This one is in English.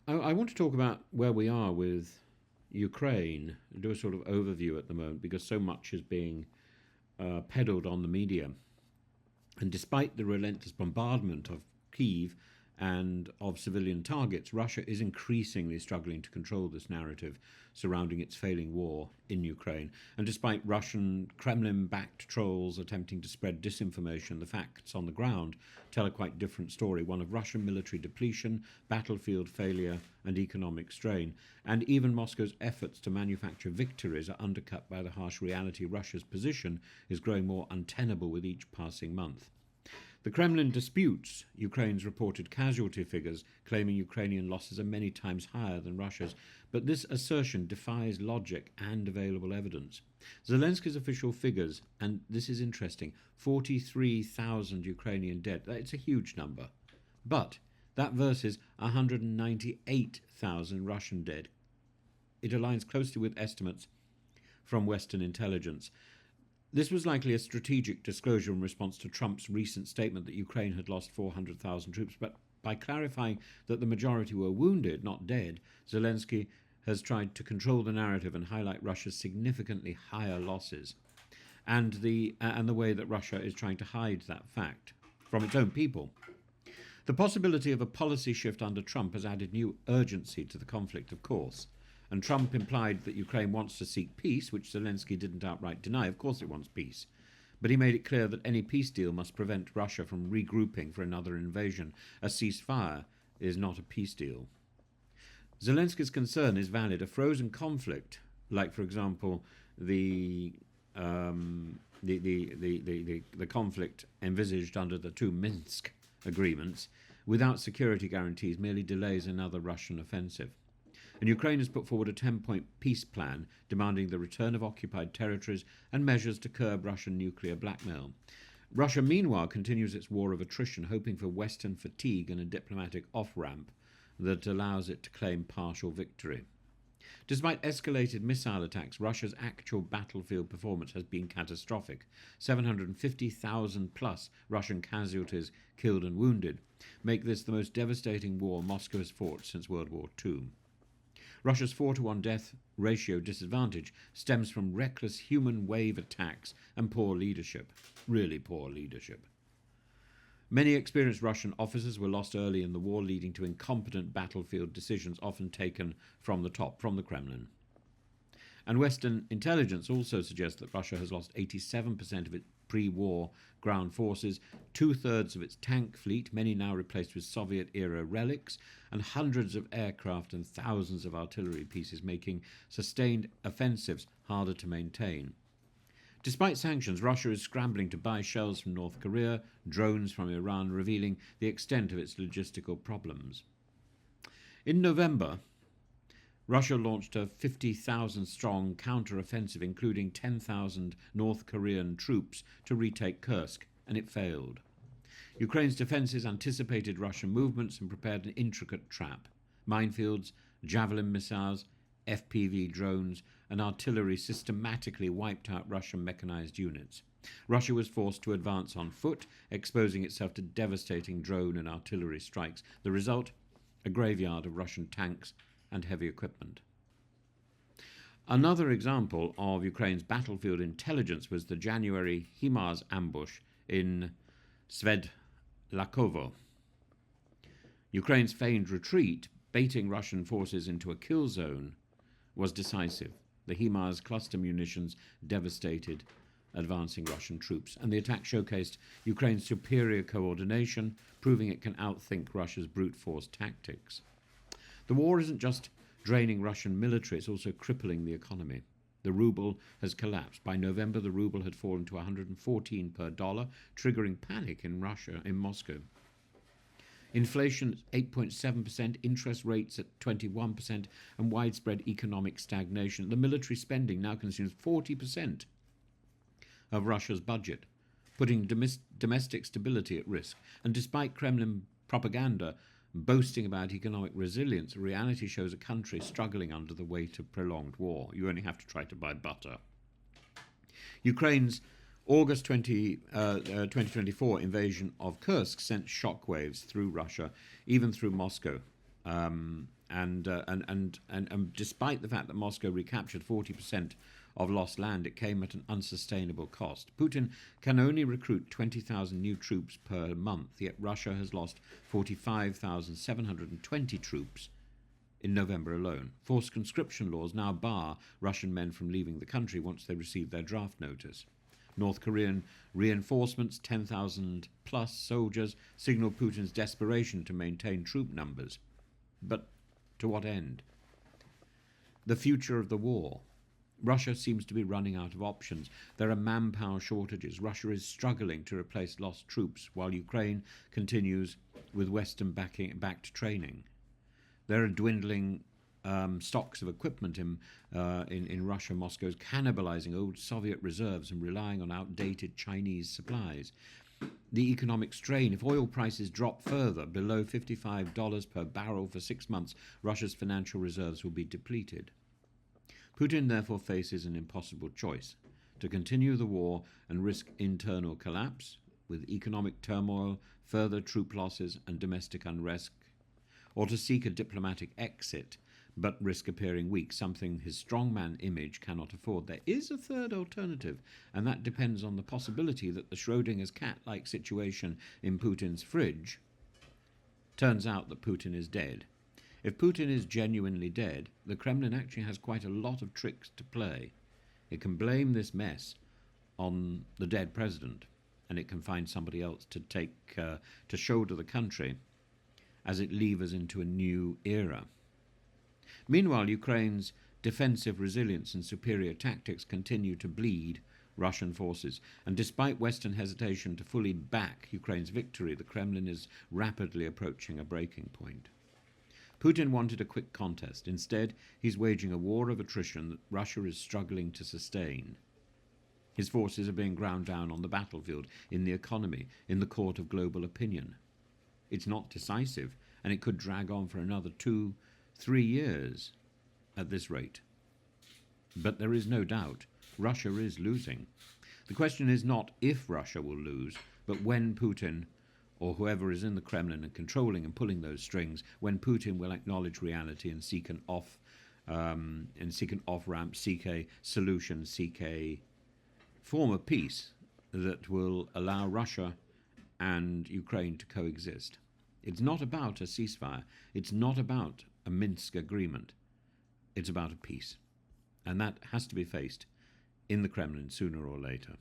I want to talk about where we are with Ukraine, do a sort of overview at the moment, because so much is being peddled on the media. And despite the relentless bombardment of Kyiv and of civilian targets, Russia is increasingly struggling to control this narrative surrounding its failing war in Ukraine. And despite Russian Kremlin-backed trolls attempting to spread disinformation, the facts on the ground tell a quite different story, one of Russian military depletion, battlefield failure, and economic strain. And even Moscow's efforts to manufacture victories are undercut by the harsh reality Russia's position is growing more untenable with each passing month. The Kremlin disputes Ukraine's reported casualty figures, claiming Ukrainian losses are many times higher than Russia's, but this assertion defies logic and available evidence. Zelensky's official figures, and this is interesting, 43,000 Ukrainian dead. It's a huge number. But that versus 198,000 Russian dead. It aligns closely with estimates from Western intelligence. This was likely a strategic disclosure in response to Trump's recent statement that Ukraine had lost 400,000 troops, but by clarifying that the majority were wounded, not dead, Zelensky has tried to control the narrative and highlight Russia's significantly higher losses, and the way that Russia is trying to hide that fact from its own people. The possibility of a policy shift under Trump has added new urgency to the conflict, of course. And Trump implied that Ukraine wants to seek peace, which Zelensky didn't outright deny. Of course it wants peace. But he made it clear that any peace deal must prevent Russia from regrouping for another invasion. A ceasefire is not a peace deal. Zelensky's concern is valid. A frozen conflict, like, for example, the conflict envisaged under the two Minsk agreements, without security guarantees, merely delays another Russian offensive. And Ukraine has put forward a 10-point peace plan demanding the return of occupied territories and measures to curb Russian nuclear blackmail. Russia, meanwhile, continues its war of attrition, hoping for Western fatigue and a diplomatic off-ramp that allows it to claim partial victory. Despite escalated missile attacks, Russia's actual battlefield performance has been catastrophic. 750,000 plus Russian casualties killed and wounded make this the most devastating war Moscow has fought since World War II. Russia's 4-to-1 death ratio disadvantage stems from reckless human wave attacks and poor leadership. Really poor leadership. Many experienced Russian officers were lost early in the war, leading to incompetent battlefield decisions often taken from the top, from the Kremlin. And Western intelligence also suggests that Russia has lost 87% of its pre-war ground forces, 2/3 of its tank fleet, many now replaced with Soviet-era relics, and hundreds of aircraft and thousands of artillery pieces, making sustained offensives harder to maintain. Despite sanctions, Russia is scrambling to buy shells from North Korea, drones from Iran, revealing the extent of its logistical problems. In November, Russia launched a 50,000-strong counter-offensive, including 10,000 North Korean troops, to retake Kursk, and it failed. Ukraine's defences anticipated Russian movements and prepared an intricate trap. Minefields, Javelin missiles, FPV drones, and artillery systematically wiped out Russian mechanized units. Russia was forced to advance on foot, exposing itself to devastating drone and artillery strikes. The result? A graveyard of Russian tanks and heavy equipment. Another example of Ukraine's battlefield intelligence was the January HIMARS ambush in Svedlakovo. Ukraine's feigned retreat, baiting Russian forces into a kill zone, was decisive. The HIMARS cluster munitions devastated advancing Russian troops, and the attack showcased Ukraine's superior coordination, proving it can outthink Russia's brute force tactics. The war isn't just draining Russian military, it's also crippling the economy. The ruble has collapsed. By November, the ruble had fallen to 114 per dollar, triggering panic in Russia, in Moscow. Inflation at 8.7%, interest rates at 21%, and widespread economic stagnation. The military spending now consumes 40% of Russia's budget, putting domestic stability at risk. And despite Kremlin propaganda boasting about economic resilience, reality shows a country struggling under the weight of prolonged war. You only have to try to buy butter. Ukraine's August 2024 invasion of Kursk sent shockwaves through Russia, even through Moscow. And despite the fact that Moscow recaptured 40% of lost land, it came at an unsustainable cost. Putin can only recruit 20,000 new troops per month, yet Russia has lost 45,720 troops in November alone. Forced conscription laws now bar Russian men from leaving the country once they receive their draft notice. North Korean reinforcements, 10,000 plus soldiers, signal Putin's desperation to maintain troop numbers. But to what end? The future of the war. Russia seems to be running out of options. There are manpower shortages. Russia is struggling to replace lost troops, while Ukraine continues with Western-backed training. There are dwindling stocks of equipment in Russia. Moscow is cannibalizing old Soviet reserves and relying on outdated Chinese supplies. The economic strain: if oil prices drop further below $55 per barrel for 6 months, Russia's financial reserves will be depleted. Putin therefore faces an impossible choice: to continue the war and risk internal collapse with economic turmoil, further troop losses and domestic unrest, or to seek a diplomatic exit but risk appearing weak, something his strongman image cannot afford. There is a third alternative, and that depends on the possibility that the Schrodinger's cat-like situation in Putin's fridge turns out that Putin is dead. If Putin is genuinely dead, the Kremlin actually has quite a lot of tricks to play. It can blame this mess on the dead president, and it can find somebody else to shoulder the country as it levers into a new era. Meanwhile, Ukraine's defensive resilience and superior tactics continue to bleed Russian forces, and despite Western hesitation to fully back Ukraine's victory, the Kremlin is rapidly approaching a breaking point. Putin wanted a quick contest. Instead, he's waging a war of attrition that Russia is struggling to sustain. His forces are being ground down on the battlefield, in the economy, in the court of global opinion. It's not decisive, and it could drag on for another 2-3 years at this rate. But there is no doubt Russia is losing. The question is not if Russia will lose, but when Putin, or whoever is in the Kremlin and controlling and pulling those strings, when Putin will acknowledge reality and seek an off-ramp, seek a solution, seek a form of peace that will allow Russia and Ukraine to coexist. It's not about a ceasefire. It's not about a Minsk agreement. It's about a peace. And that has to be faced in the Kremlin sooner or later.